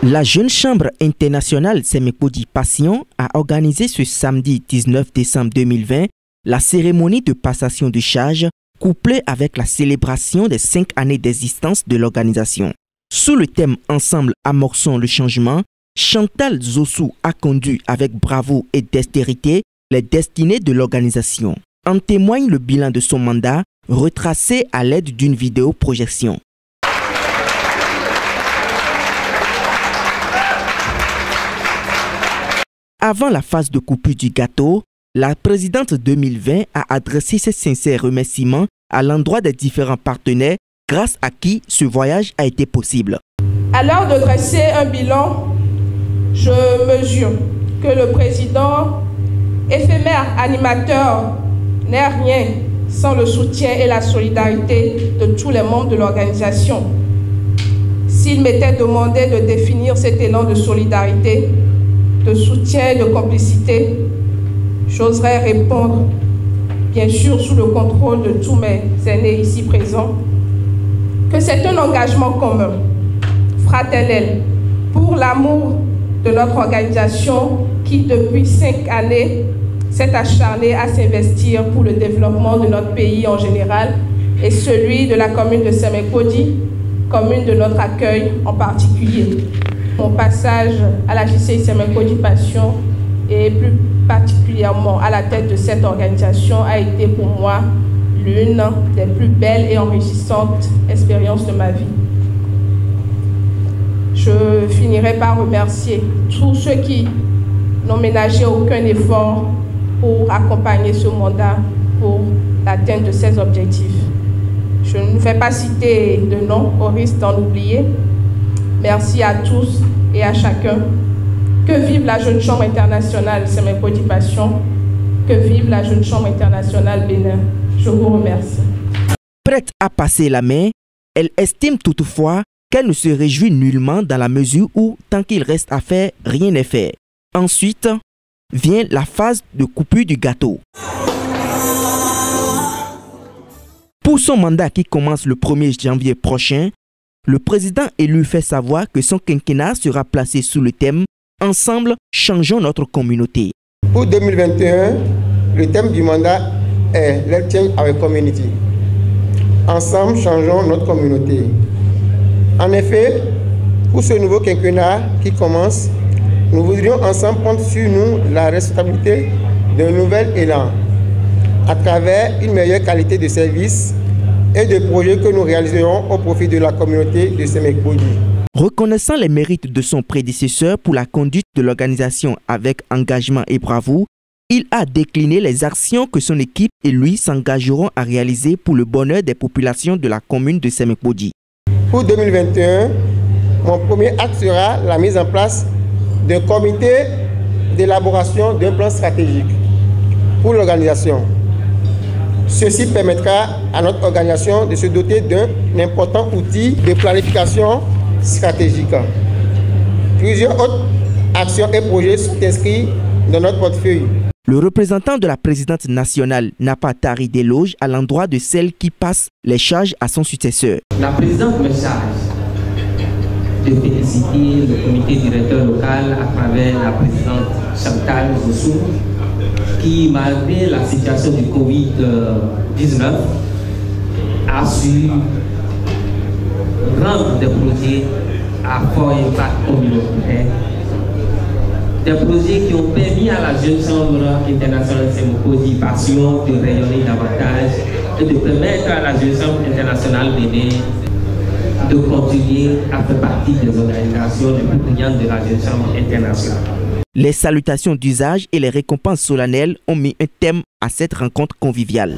La Jeune Chambre internationale Semekodi Passion a organisé ce samedi 19 décembre 2020 la cérémonie de passation de charges couplée avec la célébration des 5 années d'existence de l'organisation. Sous le thème « Ensemble amorçons le changement », Chantal Zossou a conduit avec bravoure et dextérité les destinées de l'organisation. En témoigne le bilan de son mandat retracé à l'aide d'une vidéo-projection. Avant la phase de coupure du gâteau, la présidente 2020 a adressé ses sincères remerciements à l'endroit des différents partenaires grâce à qui ce voyage a été possible. À l'heure de dresser un bilan, je mesure que le président, éphémère animateur, n'est rien sans le soutien et la solidarité de tous les membres de l'organisation. S'il m'était demandé de définir cet élan de solidarité, de soutien et de complicité, j'oserais répondre, bien sûr sous le contrôle de tous mes aînés ici présents, que c'est un engagement commun, fraternel, pour l'amour de notre organisation qui, depuis 5 années, s'est acharnée à s'investir pour le développement de notre pays en général et celui de la commune de Semekodi, commune de notre accueil en particulier. Mon passage à la JCI Semekodi Passion et plus particulièrement à la tête de cette organisation a été pour moi l'une des plus belles et enrichissantes expériences de ma vie. Je finirai par remercier tous ceux qui n'ont ménagé aucun effort pour accompagner ce mandat pour l'atteinte de ces objectifs. Je ne vais pas citer de nom au risque d'en oublier. Merci à tous et à chacun. Que vive la Jeune Chambre internationale Semekodi Passion. Que vive la Jeune Chambre internationale Bénin. Je vous remercie. Prête à passer la main, elle estime toutefois qu'elle ne se réjouit nullement dans la mesure où, tant qu'il reste à faire, rien n'est fait. Ensuite, vient la phase de coupure du gâteau. Pour son mandat qui commence le 1er janvier prochain, le président élu fait savoir que son quinquennat sera placé sous le thème « Ensemble, changeons notre communauté ». Pour 2021, le thème du mandat est « Let's change our community ». Ensemble, changeons notre communauté. En effet, pour ce nouveau quinquennat qui commence, nous voudrions ensemble prendre sur nous la responsabilité d'un nouvel élan à travers une meilleure qualité de service et de projets que nous réaliserons au profit de la communauté de Semekodi. Reconnaissant les mérites de son prédécesseur pour la conduite de l'organisation avec engagement et bravoure, il a décliné les actions que son équipe et lui s'engageront à réaliser pour le bonheur des populations de la commune de Semekodi. Pour 2021, mon premier acte sera la mise en place d'un comité d'élaboration d'un plan stratégique pour l'organisation. Ceci permettra à notre organisation de se doter d'un important outil de planification stratégique. Plusieurs autres actions et projets sont inscrits dans notre portefeuille. Le représentant de la présidente nationale n'a pas tari d'éloges à l'endroit de celle qui passe les charges à son successeur. La présidente me charge de féliciter le comité directeur local à travers la présidente Chantal Zossou qui, malgré la situation du Covid-19, a su rendre des projets à fort impact communautaire. Des projets qui ont permis à la Jeune Chambre internationale Semekodi Passion de rayonner davantage et de permettre à la Jeune Chambre internationale Bénin de continuer à faire partie des organisations les plus brillantes de la Jeune Chambre internationale. Les salutations d'usage et les récompenses solennelles ont mis un thème à cette rencontre conviviale.